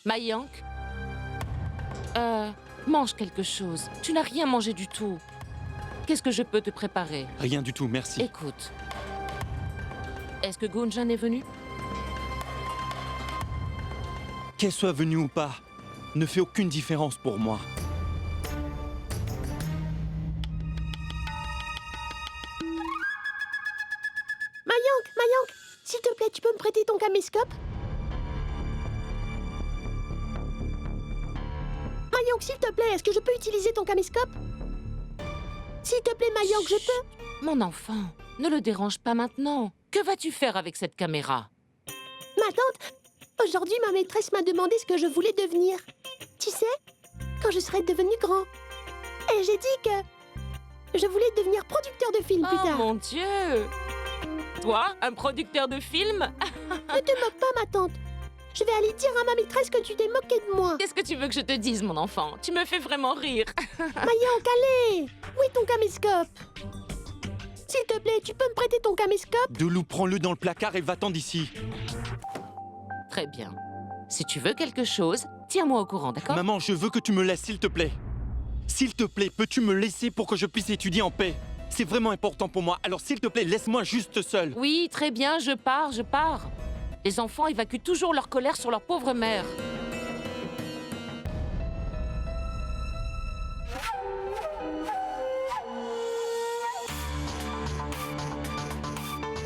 Mayank? Mange quelque chose. Tu n'as rien mangé du tout. Qu'est-ce que je peux te préparer? Rien du tout, merci. Écoute. Est-ce que Gunjan est venu? Qu'elle soit venue ou pas, ne fait aucune différence pour moi. Mayank, s'il te plaît, tu peux me prêter ton caméscope? Mayank, s'il te plaît, est-ce que je peux utiliser ton caméscope? S'il te plaît, Mayank, je peux... Mon enfant, ne le dérange pas maintenant. Que vas-tu faire avec cette caméra? Ma tante, aujourd'hui, ma maîtresse m'a demandé ce que je voulais devenir. Tu sais, quand je serai devenue grand. Et j'ai dit que je voulais devenir producteur de films plus Oh tard. mon Dieu! Toi, un producteur de films? Ne te moque pas, ma tante. Je vais aller dire à ma maîtresse que tu t'es moquée de moi. Qu'est-ce que tu veux que je te dise, mon enfant? Tu me fais vraiment rire. Mayank, allez! Où est ton caméscope? S'il te plaît, tu peux me prêter ton caméscope? Doulou, prends-le dans le placard et va-t'en d'ici. Très bien. Si tu veux quelque chose, tiens-moi au courant, d'accord? Maman, je veux que tu me laisses, s'il te plaît. S'il te plaît, peux-tu me laisser pour que je puisse étudier en paix? C'est vraiment important pour moi, alors s'il te plaît, laisse-moi juste seul. Oui, très bien, je pars. Les enfants évacuent toujours leur colère sur leur pauvre mère.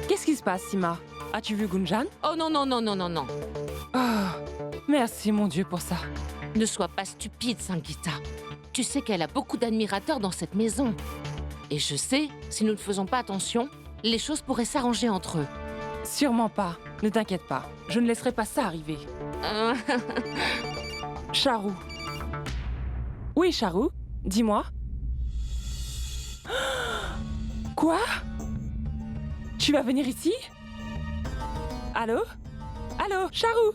Qu'est-ce qui se passe, Sima? As-tu vu Gunjan? Oh non. Ah, merci mon Dieu pour ça. Ne sois pas stupide, Sangeeta. Tu sais qu'elle a beaucoup d'admirateurs dans cette maison. Et je sais, si nous ne faisons pas attention, les choses pourraient s'arranger entre eux. Sûrement pas. Ne t'inquiète pas. Je ne laisserai pas ça arriver. Charou. Oui, Charou. Dis-moi. Quoi? Tu vas venir ici? Allô? Allô, Charou?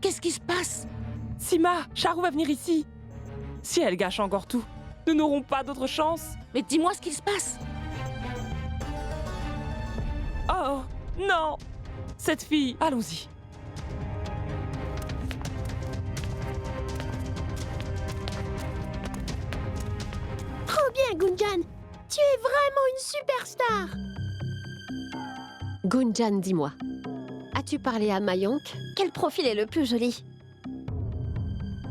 Qu'est-ce qui se passe? Sima, Charou va venir ici. Si elle gâche encore tout, nous n'aurons pas d'autre chance. Mais dis-moi ce qui se passe. Oh, non! Cette fille, allons-y. Trop bien, Gunjan. Tu es vraiment une superstar. Gunjan, dis-moi. As-tu parlé à Mayank? Quel profil est le plus joli?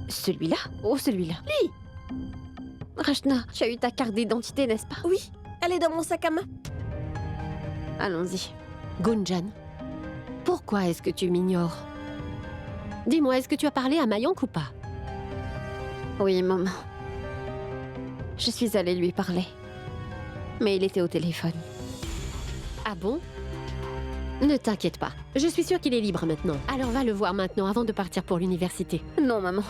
Celui-là ou celui-là? Lui. Rachna, tu as eu ta carte d'identité, n'est-ce pas? Oui, elle est dans mon sac à main. Allons-y. Gunjan, pourquoi est-ce que tu m'ignores? Dis-moi, est-ce que tu as parlé à Mayank ou pas? Oui, maman. Je suis allée lui parler. Mais il était au téléphone. Ah bon? Ne t'inquiète pas. Je suis sûre qu'il est libre maintenant. Alors va le voir maintenant avant de partir pour l'université. Non, maman.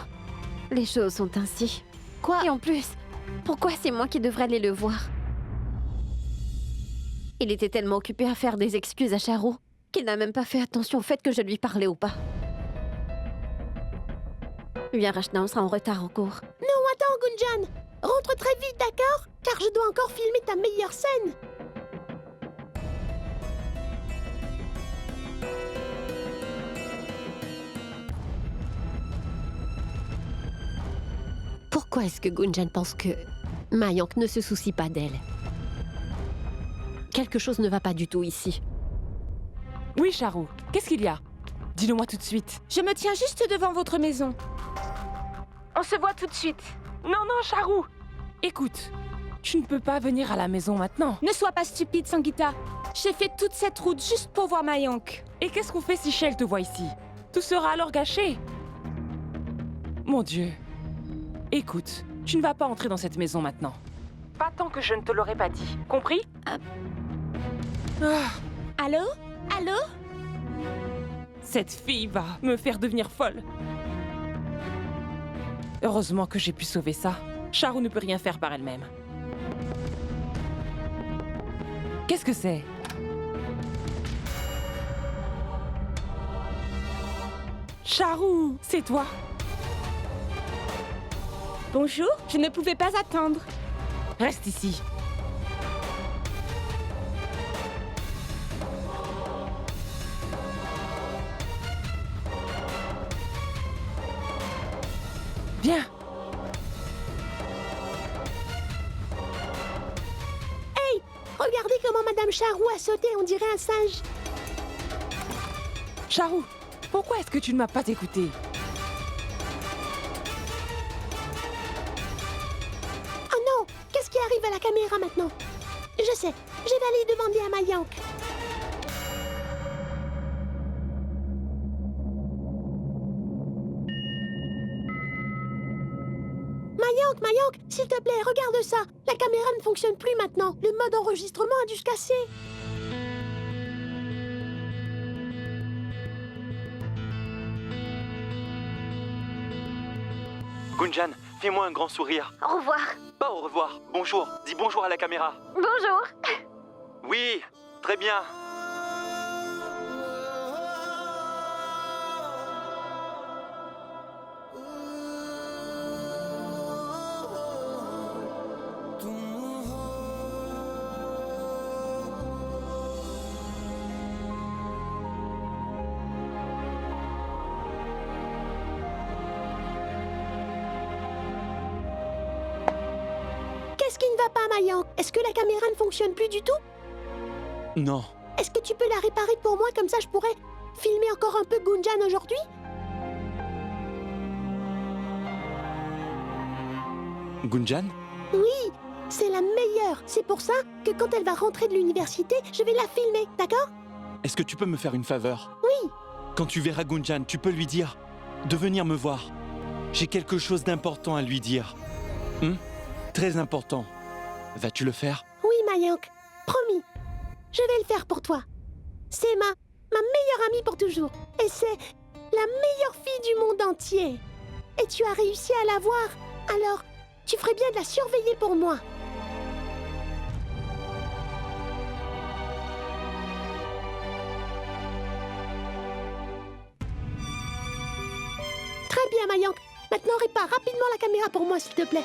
Les choses sont ainsi. Quoi? Et en plus, pourquoi c'est moi qui devrais aller le voir? Il était tellement occupé à faire des excuses à Charou qu'il n'a même pas fait attention au fait que je lui parlais ou pas. Viens, Rachna, on sera en retard en cours. Non, attends, Gunjan. Rentre très vite, d'accord? Car je dois encore filmer ta meilleure scène. Pourquoi est-ce que Gunjan pense que Mayank ne se soucie pas d'elle? Quelque chose ne va pas du tout ici. Oui, Charou. Qu'est-ce qu'il y a? Dis-le-moi tout de suite. Je me tiens juste devant votre maison. On se voit tout de suite. Non, Charou! Écoute, tu ne peux pas venir à la maison maintenant. Ne sois pas stupide, Sangeeta. J'ai fait toute cette route juste pour voir Mayank. Et qu'est-ce qu'on fait si Shell te voit ici? Tout sera alors gâché. Mon Dieu. Écoute, tu ne vas pas entrer dans cette maison maintenant. Pas tant que je ne te l'aurais pas dit. Compris? Allô? Allô? Cette fille va me faire devenir folle. Heureusement que j'ai pu sauver ça. Charou ne peut rien faire par elle-même. Qu'est-ce que c'est? Charou, c'est toi? Bonjour, je ne pouvais pas attendre. Reste ici. Viens. Regardez comment Madame Charou a sauté, on dirait un singe. Charou, pourquoi est-ce que tu ne m'as pas écouté? Oh non, qu'est-ce qui arrive à la caméra maintenant? Je sais, je vais aller demander à Mayank. Mayank, s'il te plaît, regarde ça. La caméra ne fonctionne plus maintenant. Le mode enregistrement a dû se casser. Gunjan, fais-moi un grand sourire. Au revoir. Pas au revoir, bonjour. Dis bonjour à la caméra. Bonjour. Oui, très bien. Qu'est-ce qui ne va pas, Mayank? Est-ce que la caméra ne fonctionne plus du tout? Non. Est-ce que tu peux la réparer pour moi, comme ça je pourrais filmer encore un peu Gunjan aujourd'hui? Gunjan? Oui, c'est la meilleure. C'est pour ça que quand elle va rentrer de l'université, je vais la filmer, d'accord? Est-ce que tu peux me faire une faveur? Oui. Quand tu verras Gunjan, tu peux lui dire de venir me voir. J'ai quelque chose d'important à lui dire. Très important. Vas-tu le faire? Oui, Mayank. Promis. Je vais le faire pour toi. C'est ma meilleure amie pour toujours. Et c'est la meilleure fille du monde entier. Et tu as réussi à la voir. Alors, tu ferais bien de la surveiller pour moi. Très bien, Mayank. Maintenant, répare rapidement la caméra pour moi, s'il te plaît.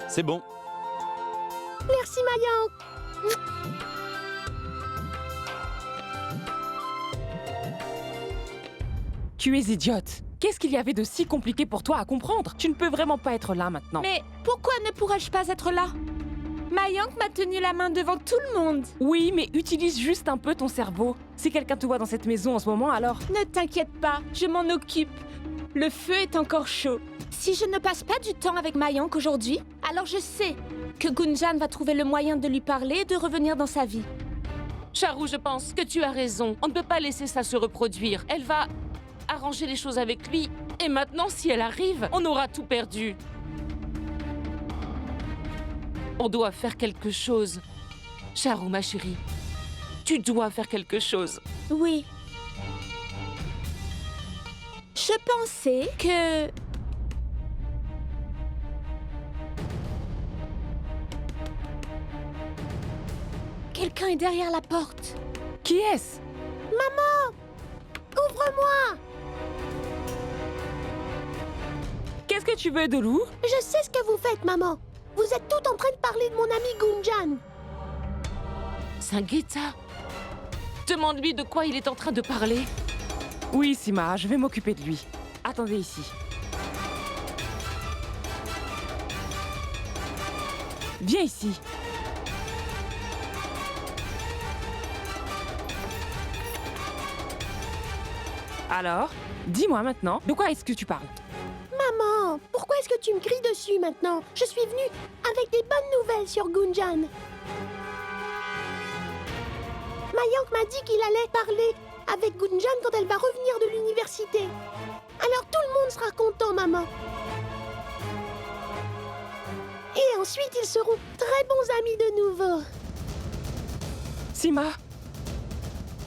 C'est bon. Merci, Mayank. Tu es idiote. Qu'est-ce qu'il y avait de si compliqué pour toi à comprendre? Tu ne peux vraiment pas être là maintenant. Mais pourquoi ne pourrais-je pas être là? Mayank m'a tenu la main devant tout le monde. Oui, mais utilise juste un peu ton cerveau. Si quelqu'un te voit dans cette maison en ce moment, alors... Ne t'inquiète pas, je m'en occupe. Le feu est encore chaud. Si je ne passe pas du temps avec Mayank aujourd'hui, alors je sais que Gunjan va trouver le moyen de lui parler et de revenir dans sa vie. Charou, je pense que tu as raison. On ne peut pas laisser ça se reproduire. Elle va arranger les choses avec lui. Et maintenant, si elle arrive, on aura tout perdu. On doit faire quelque chose. Charou, ma chérie, tu dois faire quelque chose. Oui. Je pensais que... Quelqu'un est derrière la porte. Qui est-ce? Maman! Ouvre-moi! Qu'est-ce que tu veux, Dolou? Je sais ce que vous faites, maman. Vous êtes toutes en train de parler de mon ami Gunjan. Sangeeta, demande-lui de quoi il est en train de parler. Oui, Sima, je vais m'occuper de lui. Attendez ici. Viens ici. Alors, dis-moi maintenant, de quoi est-ce que tu parles? Maman, pourquoi est-ce que tu me cries dessus maintenant? Je suis venue avec des bonnes nouvelles sur Gunjan. Mayank m'a dit qu'il allait parler avec Gunjan quand elle va revenir de l'université. Alors tout le monde sera content, maman. Et ensuite, ils seront très bons amis de nouveau. Sima,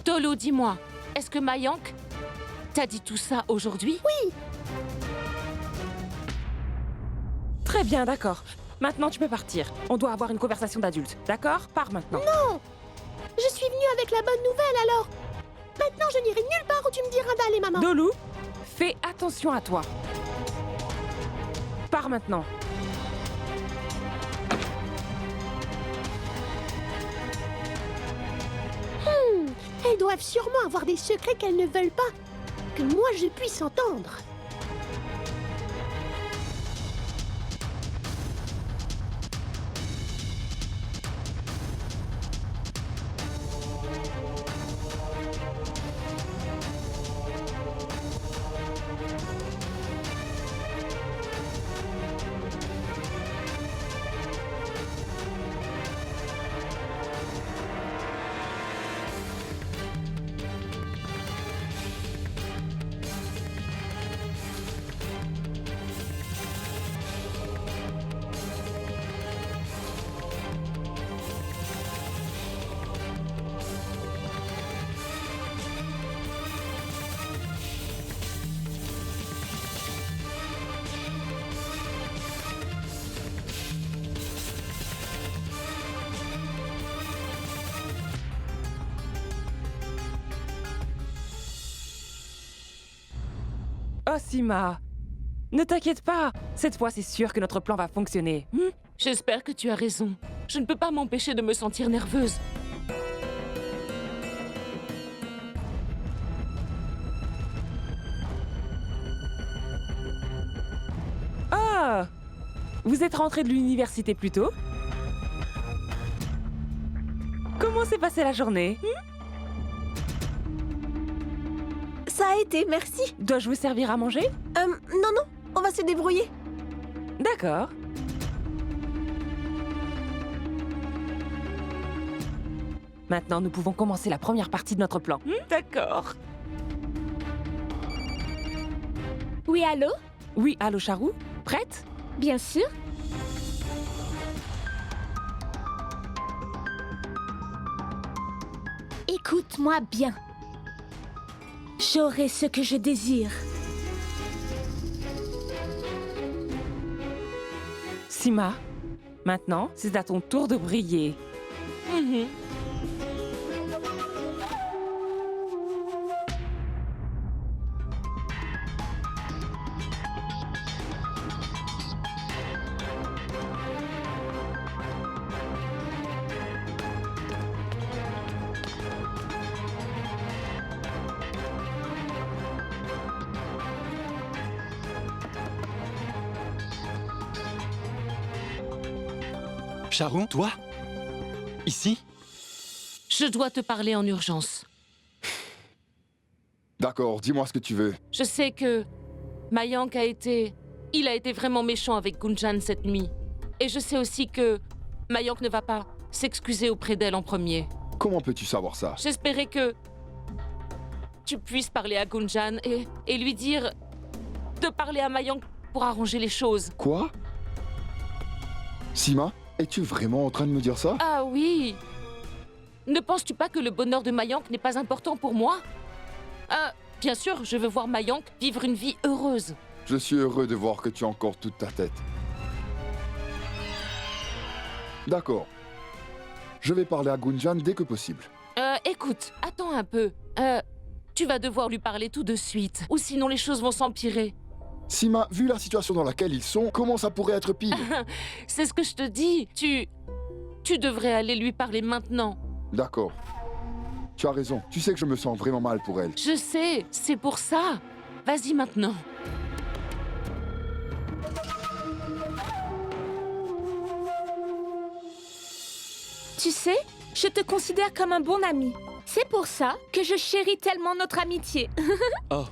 Tolo, dis-moi, est-ce que Mayank t'a dit tout ça aujourd'hui? Oui, très bien, d'accord. Maintenant, tu peux partir. On doit avoir une conversation d'adultes, d'accord? Pars maintenant. non. Je suis venue avec la bonne nouvelle, alors. Maintenant, je n'irai nulle part où tu me diras d'aller, maman. Dolou, fais attention à toi. Pars maintenant. Elles doivent sûrement avoir des secrets qu'elles ne veulent pas que moi je puisse entendre. Oh, Sima! Ne t'inquiète pas! Cette fois, c'est sûr que notre plan va fonctionner. J'espère que tu as raison. Je ne peux pas m'empêcher de me sentir nerveuse. Ah! Vous êtes rentré de l'université plus tôt? Comment s'est passée la journée? Ça a été, merci. Dois-je vous servir à manger? Non, non, on va se débrouiller. D'accord. Maintenant, nous pouvons commencer la première partie de notre plan. D'accord. Oui, allô? Oui, allô, Charou? Prête? Bien sûr. Écoute-moi bien. J'aurai ce que je désire. Sima, maintenant, c'est à ton tour de briller. Charou, toi? Ici? Je dois te parler en urgence. D'accord, dis-moi ce que tu veux. Je sais que Mayank il a été vraiment méchant avec Gunjan cette nuit. Et je sais aussi que Mayank ne va pas s'excuser auprès d'elle en premier. Comment peux-tu savoir ça? J'espérais que tu puisses parler à Gunjan et lui dire de parler à Mayank pour arranger les choses. Quoi? Sima, es-tu vraiment en train de me dire ça? Ah oui! Ne penses-tu pas que le bonheur de Mayank n'est pas important pour moi? Bien sûr, je veux voir Mayank vivre une vie heureuse. Je suis heureux de voir que tu as encore toute ta tête. D'accord. Je vais parler à Gunjan dès que possible. Écoute, attends un peu. Tu vas devoir lui parler tout de suite, ou sinon les choses vont s'empirer. Sima, vu la situation dans laquelle ils sont, comment ça pourrait être pire? C'est ce que je te dis. Tu devrais aller lui parler maintenant. D'accord. Tu as raison. Tu sais que je me sens vraiment mal pour elle. Je sais, c'est pour ça. Vas-y maintenant. Tu sais, je te considère comme un bon ami. C'est pour ça que je chéris tellement notre amitié. Oh,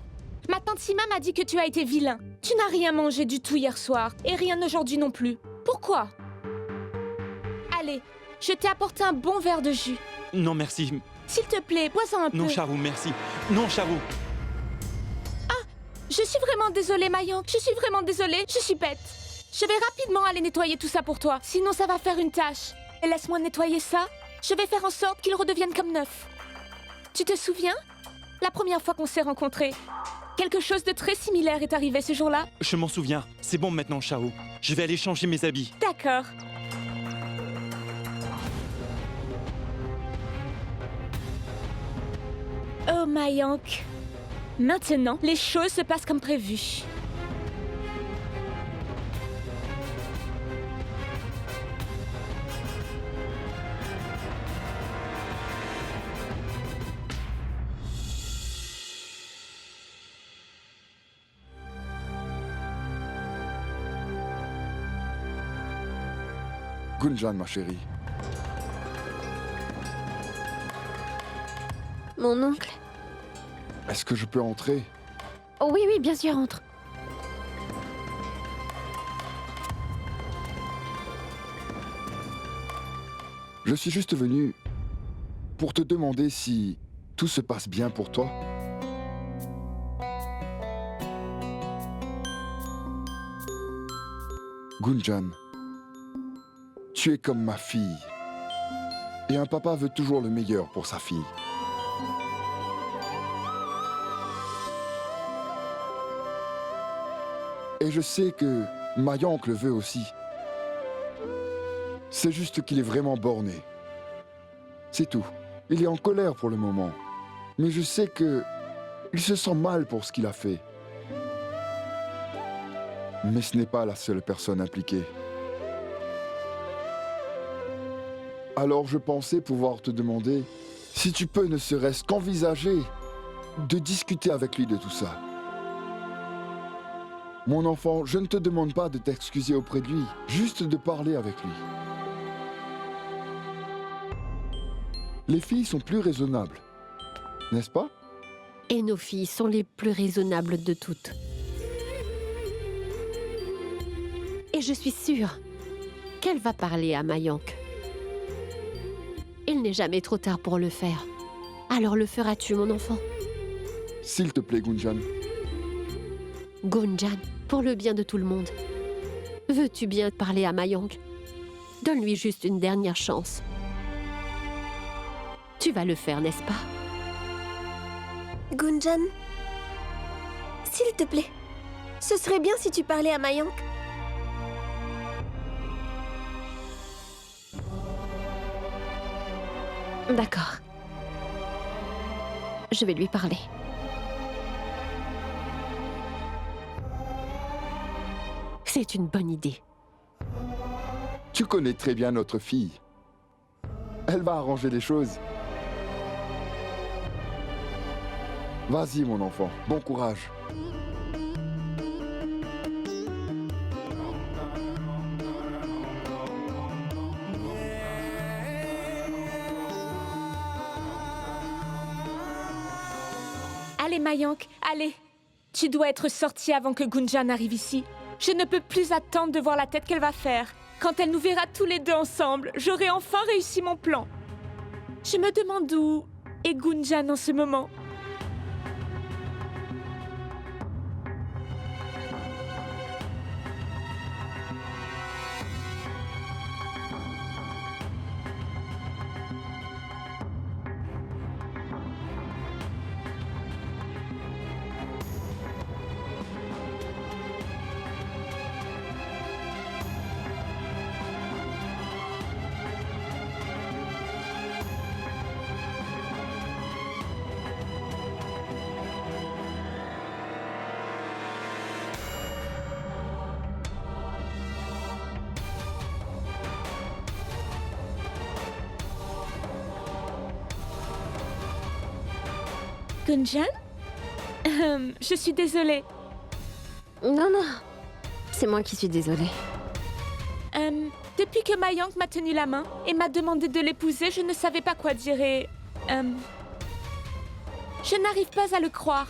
Ma tante Sima m'a dit que tu as été vilain. Tu n'as rien mangé du tout hier soir, et rien aujourd'hui non plus. Pourquoi? Allez, je t'ai apporté un bon verre de jus. non merci. S'il te plaît, bois-en un peu. Non, Charou, merci. Non, Charou. Je suis vraiment désolée, Mayank. Je suis vraiment désolée. Je suis bête. Je vais rapidement aller nettoyer tout ça pour toi. Sinon, ça va faire une tâche. Et laisse-moi nettoyer ça. Je vais faire en sorte qu'il redevienne comme neuf. Tu te souviens? La première fois qu'on s'est rencontrés, quelque chose de très similaire est arrivé ce jour-là. Je m'en souviens. C'est bon maintenant, Charou. Je vais aller changer mes habits. D'accord. Oh, Mayank. Maintenant, les choses se passent comme prévu. Gunjan, ma chérie. Mon oncle. Est-ce que je peux entrer? Oh oui, oui, bien sûr, entre. Je suis juste venu pour te demander si tout se passe bien pour toi. Gunjan, tu es comme ma fille. Et un papa veut toujours le meilleur pour sa fille. Et je sais que Mayank le veut aussi. C'est juste qu'il est vraiment borné. C'est tout. Il est en colère pour le moment. Mais je sais que il se sent mal pour ce qu'il a fait. Mais ce n'est pas la seule personne impliquée. Alors je pensais pouvoir te demander si tu peux ne serait-ce qu'envisager de discuter avec lui de tout ça. Mon enfant, je ne te demande pas de t'excuser auprès de lui, juste de parler avec lui. Les filles sont plus raisonnables, n'est-ce pas? Et nos filles sont les plus raisonnables de toutes. Et je suis sûre qu'elle va parler à Mayank. Il n'est jamais trop tard pour le faire. Alors le feras-tu, mon enfant? S'il te plaît, Gunjan. Gunjan, pour le bien de tout le monde, veux-tu bien parler à Mayank? Donne-lui juste une dernière chance. Tu vas le faire, n'est-ce pas? Gunjan, s'il te plaît, ce serait bien si tu parlais à Mayank. D'accord. Je vais lui parler. C'est une bonne idée. Tu connais très bien notre fille. Elle va arranger les choses. Vas-y, mon enfant. Bon courage. Allez, Mayank, allez. Tu dois être sortie avant que Gunjan arrive ici. Je ne peux plus attendre de voir la tête qu'elle va faire. Quand elle nous verra tous les deux ensemble, j'aurai enfin réussi mon plan. Je me demande où est Gunjan en ce moment. Gunjan? Je suis désolée. Non, non. C'est moi qui suis désolée. Depuis que Mayank m'a tenu la main et m'a demandé de l'épouser, je ne savais pas quoi dire et... je n'arrive pas à le croire.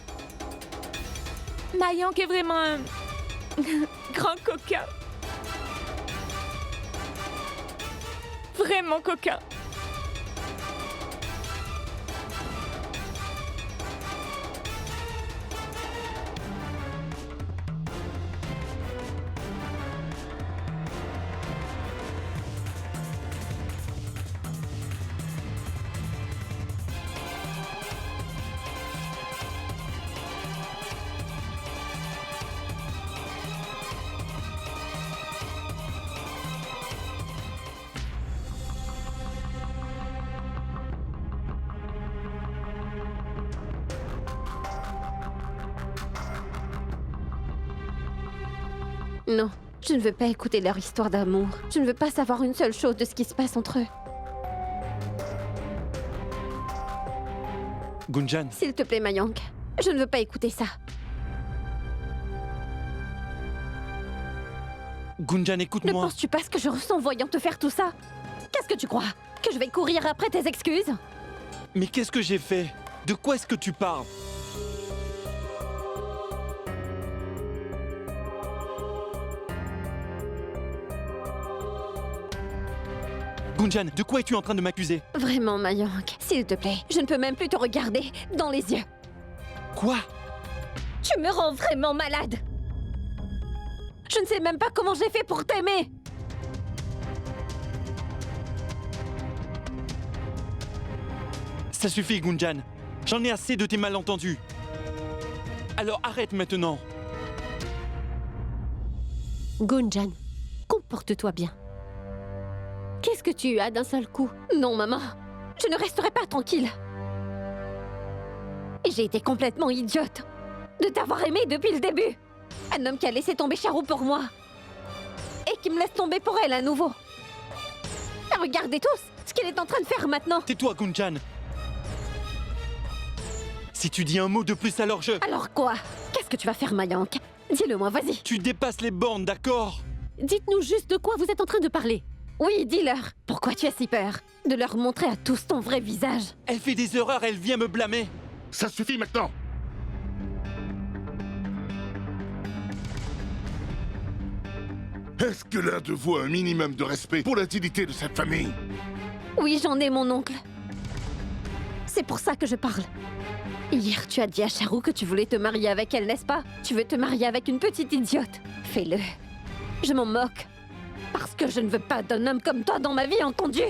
Mayank est vraiment un... grand coquin. Vraiment coquin. Non, je ne veux pas écouter leur histoire d'amour. Je ne veux pas savoir une seule chose de ce qui se passe entre eux. Gunjan, S'il te plaît, Mayank, je ne veux pas écouter ça. Gunjan, Ne écoute-moi. penses-tu pas ce que je ressens en voyant te faire tout ça? Qu'est-ce que tu crois? Que je vais courir après tes excuses? Mais qu'est-ce que j'ai fait? De quoi est-ce que tu parles? Gunjan, de quoi es-tu en train de m'accuser? Vraiment, Mayank, s'il te plaît, je ne peux même plus te regarder dans les yeux. Quoi? Tu me rends vraiment malade. Je ne sais même pas comment j'ai fait pour t'aimer. Ça suffit, Gunjan. J'en ai assez de tes malentendus. Alors arrête maintenant. Gunjan, comporte-toi bien. Qu'est-ce que tu as d'un seul coup? Non, maman, je ne resterai pas tranquille. Et j'ai été complètement idiote de t'avoir aimé depuis le début. Un homme qui a laissé tomber Charou pour moi. Et qui me laisse tomber pour elle à nouveau. Et regardez tous ce qu'il est en train de faire maintenant. Tais-toi, Gunjan. Si tu dis un mot de plus, alors je... Alors quoi? Qu'est-ce que tu vas faire, Mayank? Dis-le-moi, vas-y. Tu dépasses les bornes, d'accord? Dites-nous juste de quoi vous êtes en train de parler. Oui, dis-leur. Pourquoi tu as si peur de leur montrer à tous ton vrai visage? Elle fait des erreurs, elle vient me blâmer. Ça suffit maintenant. Est-ce que l'un de vous a un minimum de respect pour la dignité de cette famille? Oui, j'en ai, mon oncle. C'est pour ça que je parle. Hier, tu as dit à Charou que tu voulais te marier avec elle, n'est-ce pas? Tu veux te marier avec une petite idiote. Fais-le. Je m'en moque. Parce que je ne veux pas d'un homme comme toi dans ma vie, entendu?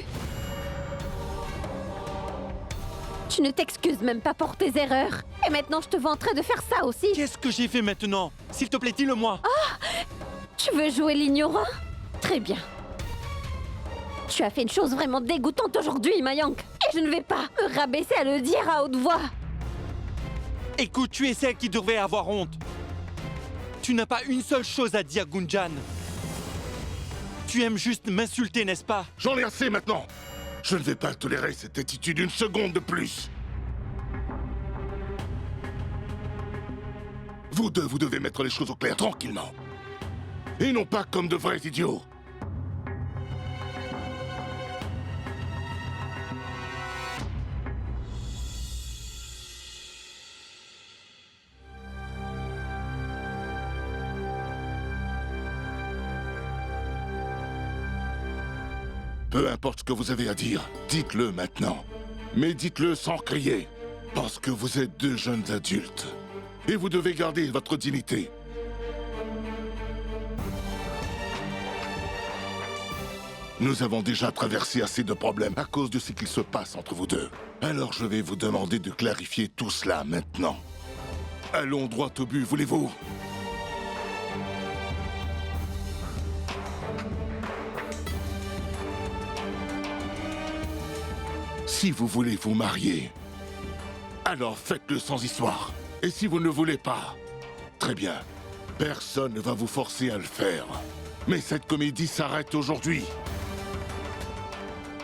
Tu ne t'excuses même pas pour tes erreurs. Et maintenant, je te vois en train de faire ça aussi. Qu'est-ce que j'ai fait maintenant? S'il te plaît, dis-le-moi. Tu veux jouer l'ignorant? Très bien. Tu as fait une chose vraiment dégoûtante aujourd'hui, Mayank. Et je ne vais pas me rabaisser à le dire à haute voix. Écoute, tu es celle qui devrait avoir honte. Tu n'as pas une seule chose à dire, Gunjan. Tu aimes juste m'insulter, n'est-ce pas? J'en ai assez maintenant. Je ne vais pas tolérer cette attitude une seconde de plus. Vous deux, vous devez mettre les choses au clair tranquillement. Et non pas comme de vrais idiots. Peu importe ce que vous avez à dire, dites-le maintenant. Mais dites-le sans crier. Parce que vous êtes deux jeunes adultes. Et vous devez garder votre dignité. Nous avons déjà traversé assez de problèmes à cause de ce qu'il se passe entre vous deux. Alors je vais vous demander de clarifier tout cela maintenant. Allons droit au but, voulez-vous? Si vous voulez vous marier, alors faites-le sans histoire. Et si vous ne voulez pas, très bien. Personne ne va vous forcer à le faire. Mais cette comédie s'arrête aujourd'hui.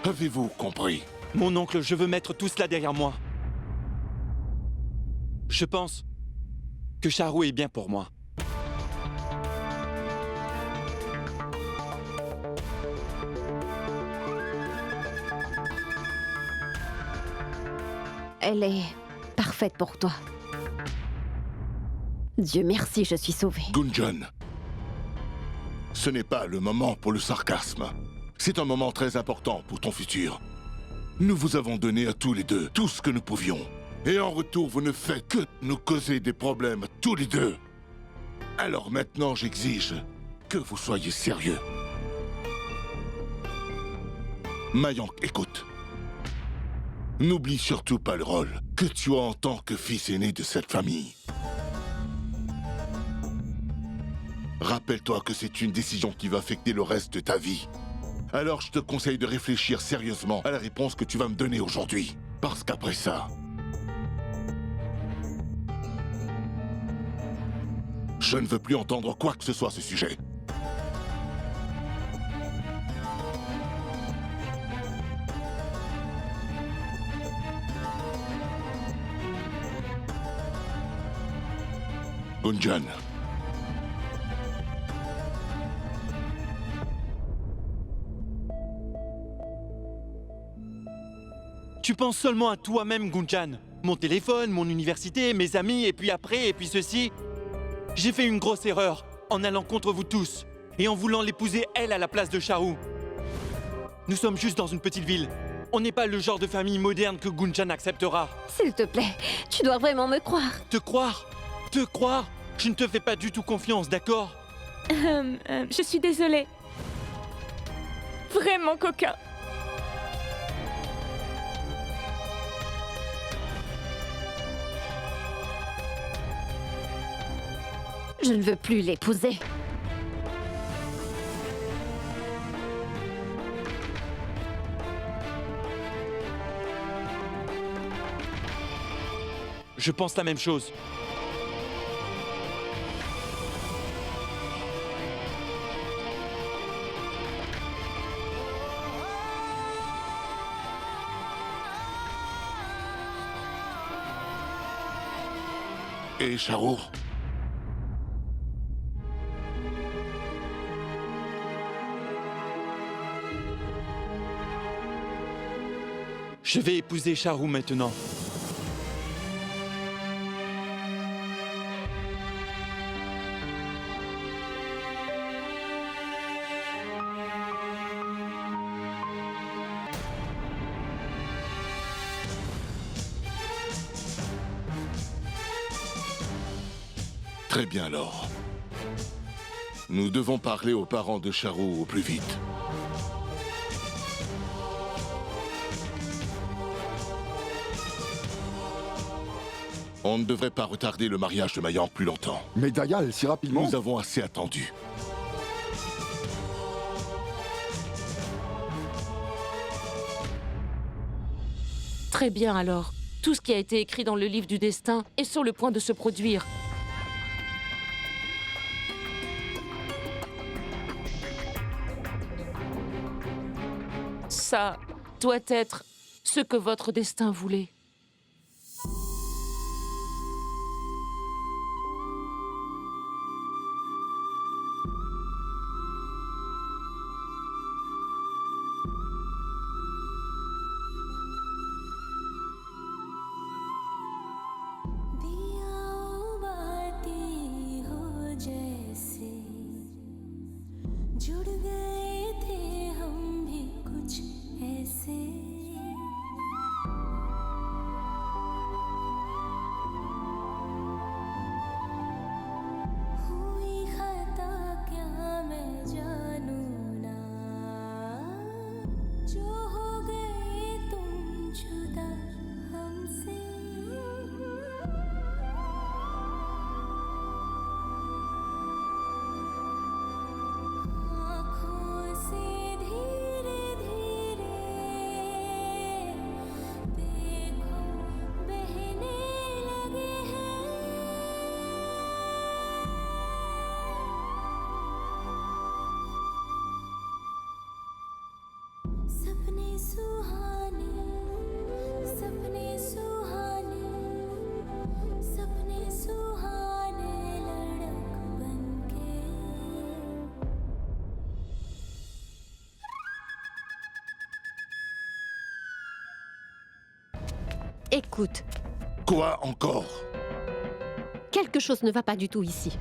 Avez-vous compris? Mon oncle, je veux mettre tout cela derrière moi. Je pense que Charou est bien pour moi. Elle est parfaite pour toi. Dieu merci, je suis sauvée. Gunjan, ce n'est pas le moment pour le sarcasme. C'est un moment très important pour ton futur. Nous vous avons donné à tous les deux tout ce que nous pouvions. Et en retour, vous ne faites que nous causer des problèmes tous les deux. Alors maintenant, j'exige que vous soyez sérieux. Mayank, écoute. N'oublie surtout pas le rôle que tu as en tant que fils aîné de cette famille. Rappelle-toi que c'est une décision qui va affecter le reste de ta vie. Alors je te conseille de réfléchir sérieusement à la réponse que tu vas me donner aujourd'hui. Parce qu'après ça... je ne veux plus entendre quoi que ce soit à ce sujet. Gunjan. Tu penses seulement à toi-même, Gunjan. Mon téléphone, mon université, mes amis, et puis après, et puis ceci. J'ai fait une grosse erreur en allant contre vous tous et en voulant l'épouser elle à la place de Charu. Nous sommes juste dans une petite ville. On n'est pas le genre de famille moderne que Gunjan acceptera. S'il te plaît, tu dois vraiment me croire. Te croire? Te croire? Je ne te fais pas du tout confiance, d'accord? Je suis désolée. Vraiment coquin. Je ne veux plus l'épouser. Je pense la même chose. Et Charu? Je vais épouser Charu maintenant. Très bien alors. Nous devons parler aux parents de Charu au plus vite. On ne devrait pas retarder le mariage de Mayang plus longtemps. Mais Dayal, si rapidement... Nous avons assez attendu. Très bien alors. Tout ce qui a été écrit dans le livre du destin est sur le point de se produire. Ça doit être ce que votre destin voulait. Écoute, Quoi encore? quelque chose ne va pas du tout ici.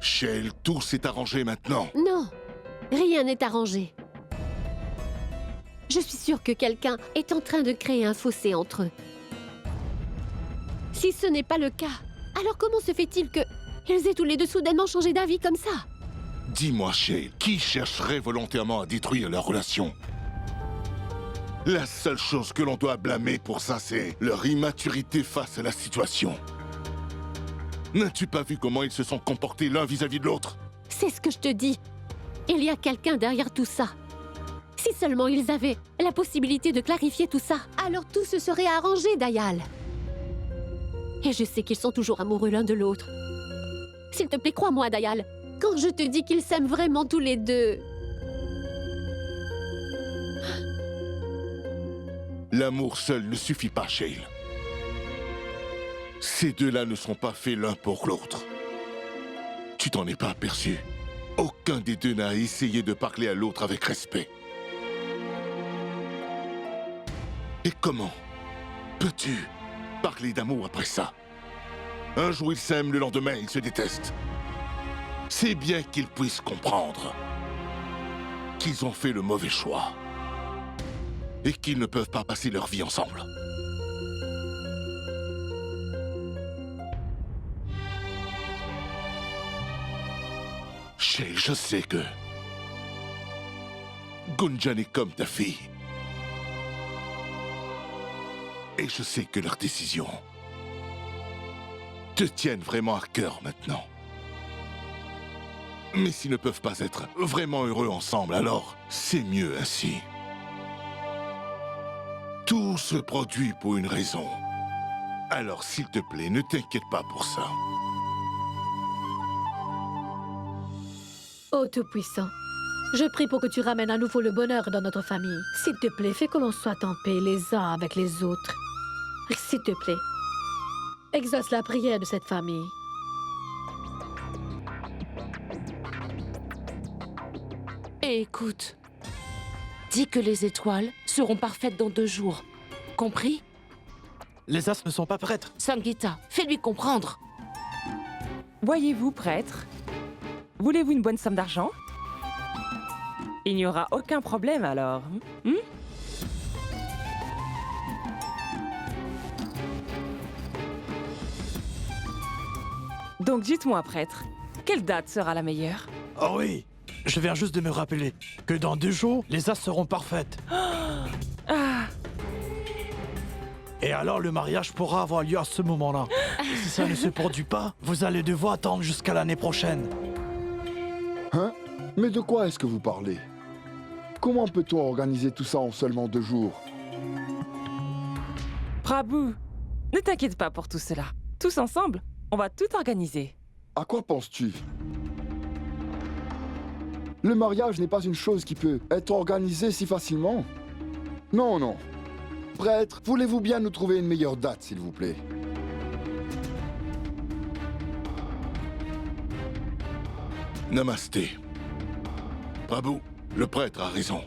Shale, tout s'est arrangé maintenant. Non, rien n'est arrangé. Je suis sûre que quelqu'un est en train de créer un fossé entre eux. Si ce n'est pas le cas, alors comment se fait-il que ils aient tous les deux soudainement changé d'avis comme ça? Dis-moi, Shale, qui chercherait volontairement à détruire leur relation? La seule chose que l'on doit blâmer pour ça, c'est leur immaturité face à la situation. N'as-tu pas vu comment ils se sont comportés l'un vis-à-vis de l'autre? C'est ce que je te dis. Il y a quelqu'un derrière tout ça. Si seulement ils avaient la possibilité de clarifier tout ça, alors tout se serait arrangé, Dayal. Et je sais qu'ils sont toujours amoureux l'un de l'autre. S'il te plaît, crois-moi, Dayal. Quand je te dis qu'ils s'aiment vraiment tous les deux... L'amour seul ne suffit pas, Shale. Ces deux-là ne sont pas faits l'un pour l'autre. Tu t'en es pas aperçu. Aucun des deux n'a essayé de parler à l'autre avec respect. Et comment peux-tu parler d'amour après ça? Un jour ils s'aiment, le lendemain ils se détestent. C'est bien qu'ils puissent comprendre qu'ils ont fait le mauvais choix et qu'ils ne peuvent pas passer leur vie ensemble. Shay, je sais que Gunjan est comme ta fille. Et je sais que leurs décisions te tiennent vraiment à cœur maintenant. Mais s'ils ne peuvent pas être vraiment heureux ensemble, alors c'est mieux ainsi. Tout se produit pour une raison. Alors s'il te plaît, ne t'inquiète pas pour ça. Ô Tout-Puissant, je prie pour que tu ramènes à nouveau le bonheur dans notre famille. S'il te plaît, fais que l'on soit en paix les uns avec les autres. S'il te plaît, exauce la prière de cette famille. Et écoute, dis que les étoiles seront parfaites dans 2 jours. Compris? Les As ne sont pas prêtres. Sangita, fais-lui comprendre. Voyez-vous, prêtre? Voulez-vous une bonne somme d'argent? Il n'y aura aucun problème alors. Donc dites-moi, prêtre, quelle date sera la meilleure? Oh oui, je viens juste de me rappeler que dans 2 jours, les As seront parfaites. Ah, Et alors le mariage pourra avoir lieu à ce moment-là. Et si ça ne se produit pas, vous allez devoir attendre jusqu'à l'année prochaine. Hein? Mais de quoi est-ce que vous parlez? Comment peut-on organiser tout ça en seulement 2 jours? Prabhu, ne t'inquiète pas pour tout cela. Tous ensemble, on va tout organiser. À quoi penses-tu? Le mariage n'est pas une chose qui peut être organisée si facilement. Non, non. Prêtre, voulez-vous bien nous trouver une meilleure date, s'il vous plaît? Namasté. Prabhu, le prêtre a raison.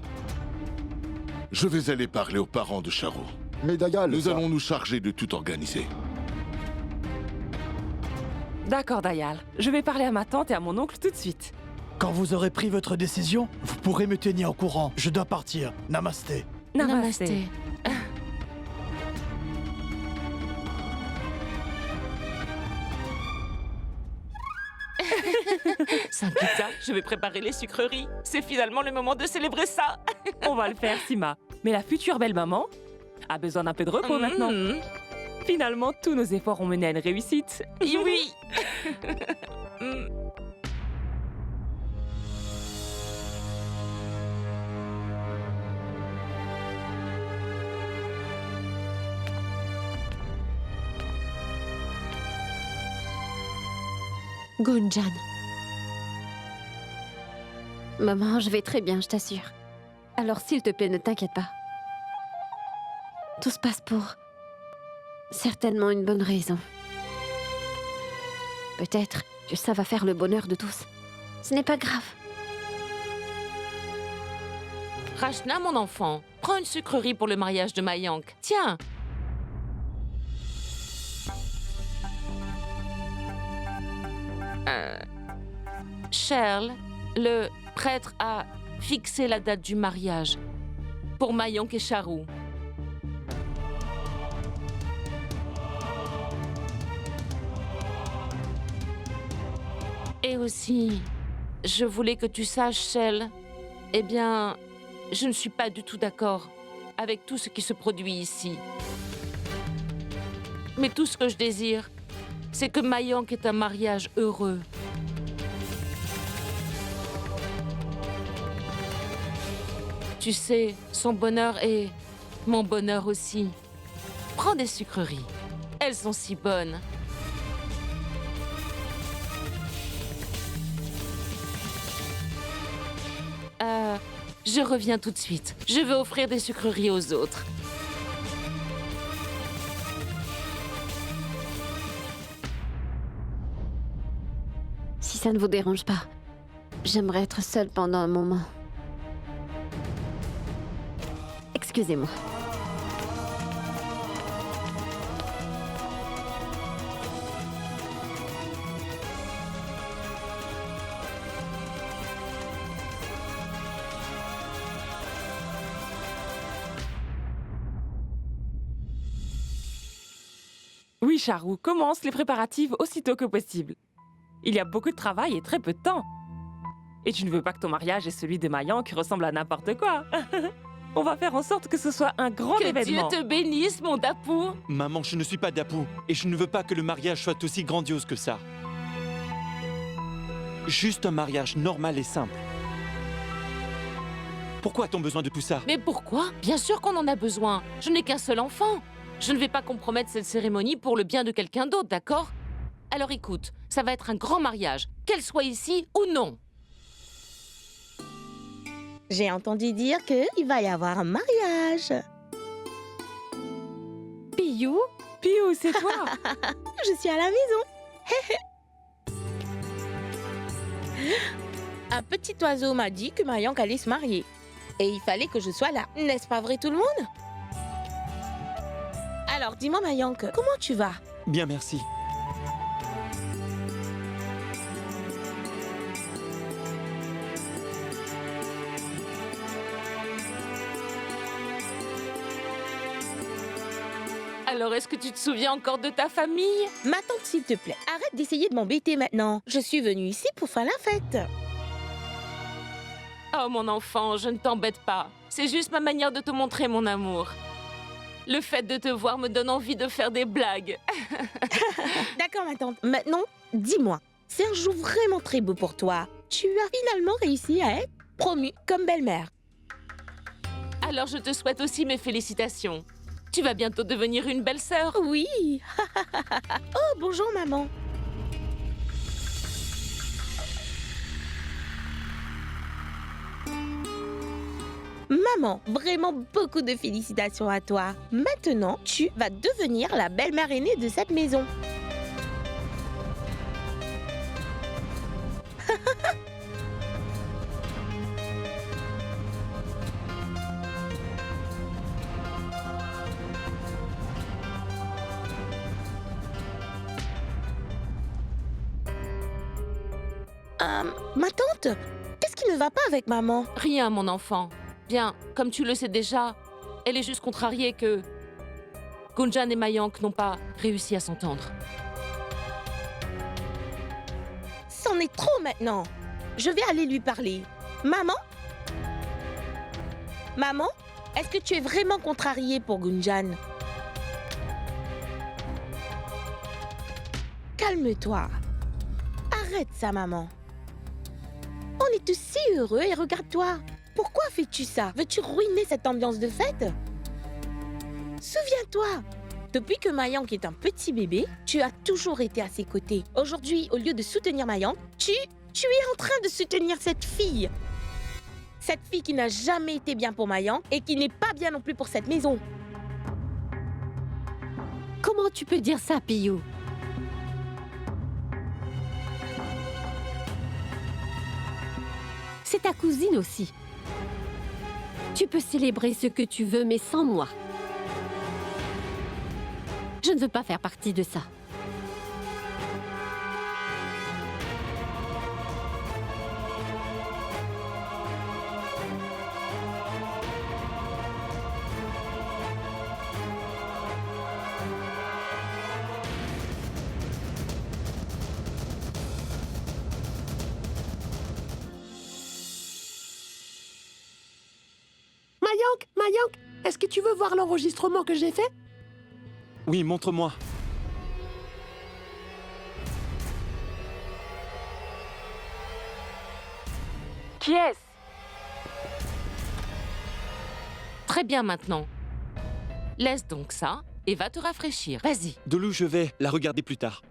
Je vais aller parler aux parents de Charu. Mais Dayal, Nous ça- allons nous charger de tout organiser. D'accord, Dayal. Je vais parler à ma tante et à mon oncle tout de suite. Quand vous aurez pris votre décision, vous pourrez me tenir au courant. Je dois partir. Namasté. Namasté. Sangita, je vais préparer les sucreries. C'est finalement le moment de célébrer ça. On va le faire, Sima. Mais la future belle-maman a besoin d'un peu de repos maintenant. Finalement, tous nos efforts ont mené à une réussite. Oui. Gunjan. Maman, je vais très bien, je t'assure. Alors s'il te plaît, ne t'inquiète pas. Tout se passe pour certainement une bonne raison. Peut-être que ça va faire le bonheur de tous. Ce n'est pas grave. Rachna, mon enfant, prends une sucrerie pour le mariage de Mayank. Tiens. Charles, le prêtre a fixé la date du mariage pour Mayank et Charu. Et aussi, je voulais que tu saches, Shell, eh bien, je ne suis pas du tout d'accord avec tout ce qui se produit ici. Mais tout ce que je désire, c'est que Mayank ait un mariage heureux. Tu sais, son bonheur est mon bonheur aussi. Prends des sucreries. Elles sont si bonnes. Je reviens tout de suite. Je vais offrir des sucreries aux autres. Si ça ne vous dérange pas, j'aimerais être seule pendant un moment. Excusez-moi. Oui, Charou, commence les préparatifs aussitôt que possible. Il y a beaucoup de travail et très peu de temps. Et tu ne veux pas que ton mariage et celui de Mayank ressemblent à n'importe quoi. On va faire en sorte que ce soit un grand événement. Que Dieu te bénisse, mon Dapou. Maman, je ne suis pas Dapou. Et je ne veux pas que le mariage soit aussi grandiose que ça. Juste un mariage normal et simple. Pourquoi a-t-on besoin de tout ça? Mais pourquoi? Bien sûr qu'on en a besoin. Je n'ai qu'un seul enfant. Je ne vais pas compromettre cette cérémonie pour le bien de quelqu'un d'autre, d'accord? Alors écoute, ça va être un grand mariage, qu'elle soit ici ou non. J'ai entendu dire qu'il va y avoir un mariage. Piyou? Piyou, c'est toi. Je suis à la maison. Un petit oiseau m'a dit que Mayank allait se marier. Et il fallait que je sois là. N'est-ce pas vrai tout le monde? Alors, dis-moi Mayank, comment tu vas? Bien, merci. Alors est-ce que tu te souviens encore de ta famille? Ma tante, s'il te plaît, arrête d'essayer de m'embêter maintenant. Je suis venue ici pour faire la fête. Oh mon enfant, je ne t'embête pas. C'est juste ma manière de te montrer mon amour. Le fait de te voir me donne envie de faire des blagues. D'accord, ma tante. Maintenant, dis-moi, c'est un jour vraiment très beau pour toi. Tu as finalement réussi à être promue comme belle-mère. Alors je te souhaite aussi mes félicitations. Tu vas bientôt devenir une belle-sœur. Oui. Oh, bonjour, maman. Maman, vraiment beaucoup de félicitations à toi. Maintenant, tu vas devenir la belle-mère aînée de cette maison. Ma tante, qu'est-ce qui ne va pas avec maman? Rien, mon enfant. Bien, comme tu le sais déjà, elle est juste contrariée que Gunjan et Mayank n'ont pas réussi à s'entendre. C'en est trop maintenant. Je vais aller lui parler. Maman? Maman, est-ce que tu es vraiment contrariée pour Gunjan? Calme-toi. Arrête ça, maman. On est tous si heureux et regarde-toi. Pourquoi fais-tu ça? Veux-tu ruiner cette ambiance de fête? Souviens-toi, depuis que Mayank est un petit bébé, tu as toujours été à ses côtés. Aujourd'hui, au lieu de soutenir Mayank, tu es en train de soutenir cette fille. Cette fille qui n'a jamais été bien pour Mayank et qui n'est pas bien non plus pour cette maison. Comment tu peux dire ça, Piyou? C'est ta cousine aussi. Tu peux célébrer ce que tu veux, mais sans moi. Je ne veux pas faire partie de ça. Mayank, est-ce que tu veux voir l'enregistrement que j'ai fait? Oui, montre-moi. Qui est-ce? Très bien maintenant. Laisse donc ça et va te rafraîchir. Vas-y. Dolou, je vais la regarder plus tard.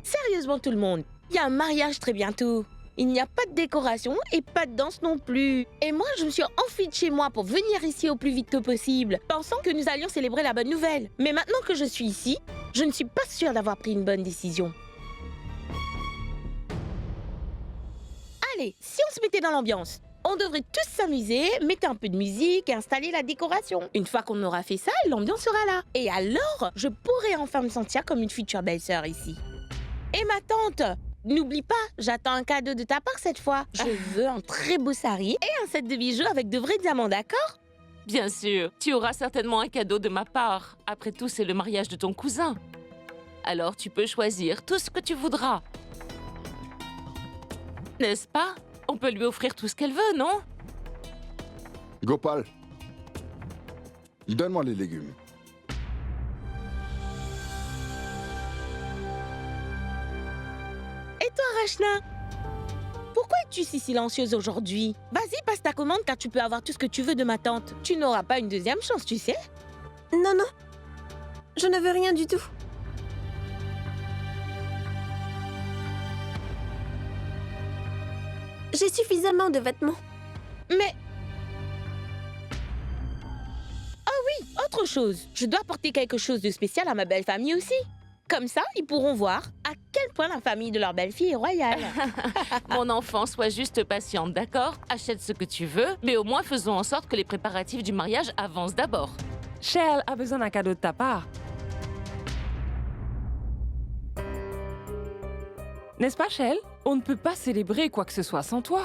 Sérieusement tout le monde, il y a un mariage très bientôt. Il n'y a pas de décoration et pas de danse non plus. Et moi, je me suis enfuie de chez moi pour venir ici au plus vite tôt possible, pensant que nous allions célébrer la bonne nouvelle. Mais maintenant que je suis ici, je ne suis pas sûre d'avoir pris une bonne décision. Allez, si on se mettait dans l'ambiance, on devrait tous s'amuser, mettre un peu de musique et installer la décoration. Une fois qu'on aura fait ça, l'ambiance sera là. Et alors, je pourrai enfin me sentir comme une future belle-sœur ici. Et ma tante, n'oublie pas, j'attends un cadeau de ta part cette fois. Je veux un très beau sari et un set de bijoux avec de vrais diamants, d'accord? Bien sûr, tu auras certainement un cadeau de ma part. Après tout, c'est le mariage de ton cousin. Alors tu peux choisir tout ce que tu voudras. N'est-ce pas? On peut lui offrir tout ce qu'elle veut, non? Gopal, donne-moi les légumes. Et toi, Rachna? Pourquoi es-tu si silencieuse aujourd'hui? Vas-y, passe ta commande car tu peux avoir tout ce que tu veux de ma tante. Tu n'auras pas une deuxième chance, tu sais? Non, non. Je ne veux rien du tout. J'ai suffisamment de vêtements. Mais... Oh oui, autre chose. Je dois apporter quelque chose de spécial à ma belle famille aussi. Comme ça, ils pourront voir à quel point la famille de leur belle-fille est royale. Mon enfant, sois juste patiente, d'accord? Achète ce que tu veux, mais au moins faisons en sorte que les préparatifs du mariage avancent d'abord. Shell a besoin d'un cadeau de ta part. N'est-ce pas, Shell? On ne peut pas célébrer quoi que ce soit sans toi.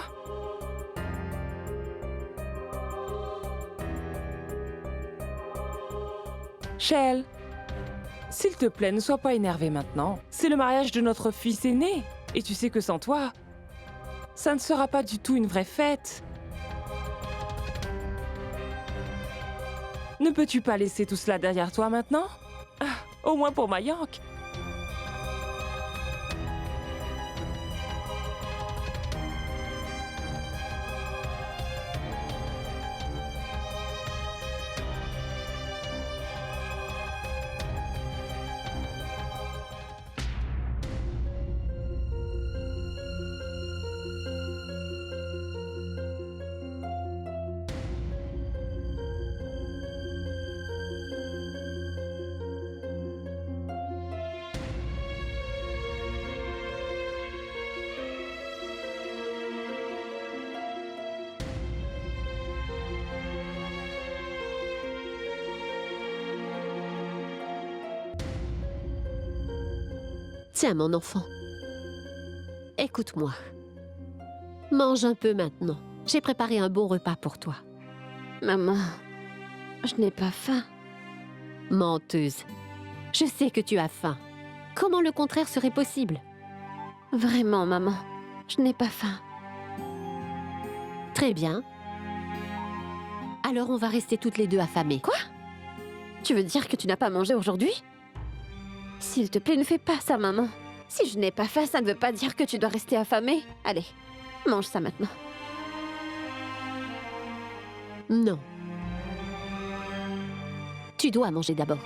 Shell, s'il te plaît, ne sois pas énervée maintenant. C'est le mariage de notre fils aîné. Et tu sais que sans toi, ça ne sera pas du tout une vraie fête. Ne peux-tu pas laisser tout cela derrière toi maintenant? Au moins pour Mayank. Tiens, mon enfant. Écoute-moi. Mange un peu maintenant. J'ai préparé un bon repas pour toi. Maman, je n'ai pas faim. Menteuse. Je sais que tu as faim. Comment le contraire serait possible? Vraiment, maman, je n'ai pas faim. Très bien. Alors on va rester toutes les deux affamées. Quoi? Tu veux dire que tu n'as pas mangé aujourd'hui? S'il te plaît, ne fais pas ça, maman. Si je n'ai pas faim, ça ne veut pas dire que tu dois rester affamée. Allez, mange ça maintenant. Non. Tu dois manger d'abord.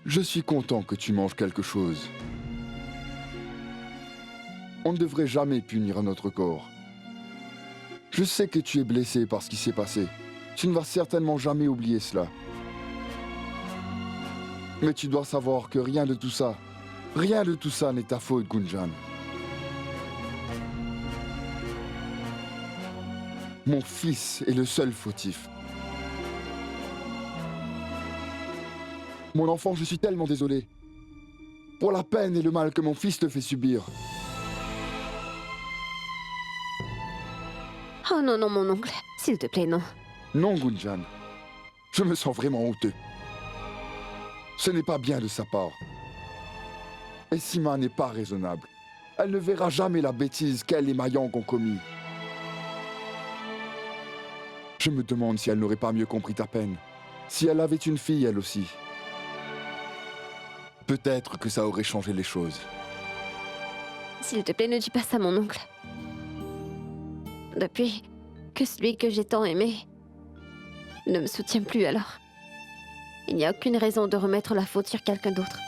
Je suis content que tu manges quelque chose. On ne devrait jamais punir notre corps. Je sais que tu es blessé par ce qui s'est passé. Tu ne vas certainement jamais oublier cela. Mais tu dois savoir que rien de tout ça n'est ta faute, Gunjan. Mon fils est le seul fautif. Mon enfant, je suis tellement désolé. Pour la peine et le mal que mon fils te fait subir. Oh non, non, mon oncle. S'il te plaît, non. Non, Gunjan. Je me sens vraiment honteux. Ce n'est pas bien de sa part. Et Sima n'est pas raisonnable. Elle ne verra jamais la bêtise qu'elle et Mayank ont commis. Je me demande si elle n'aurait pas mieux compris ta peine. Si elle avait une fille, elle aussi. Peut-être que ça aurait changé les choses. S'il te plaît, ne dis pas ça, mon oncle. Depuis que celui que j'ai tant aimé ne me soutient plus alors. Il n'y a aucune raison de remettre la faute sur quelqu'un d'autre.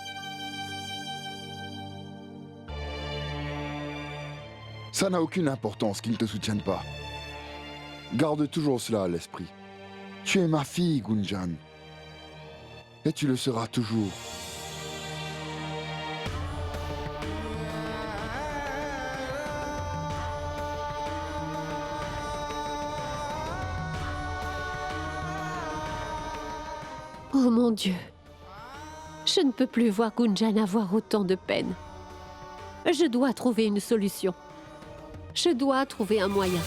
Ça n'a aucune importance qu'ils ne te soutiennent pas. Garde toujours cela à l'esprit. Tu es ma fille, Gunjan. Et tu le seras toujours. Oh mon Dieu. Je ne peux plus voir Gunjan avoir autant de peine. Je dois trouver une solution. Je dois trouver un moyen.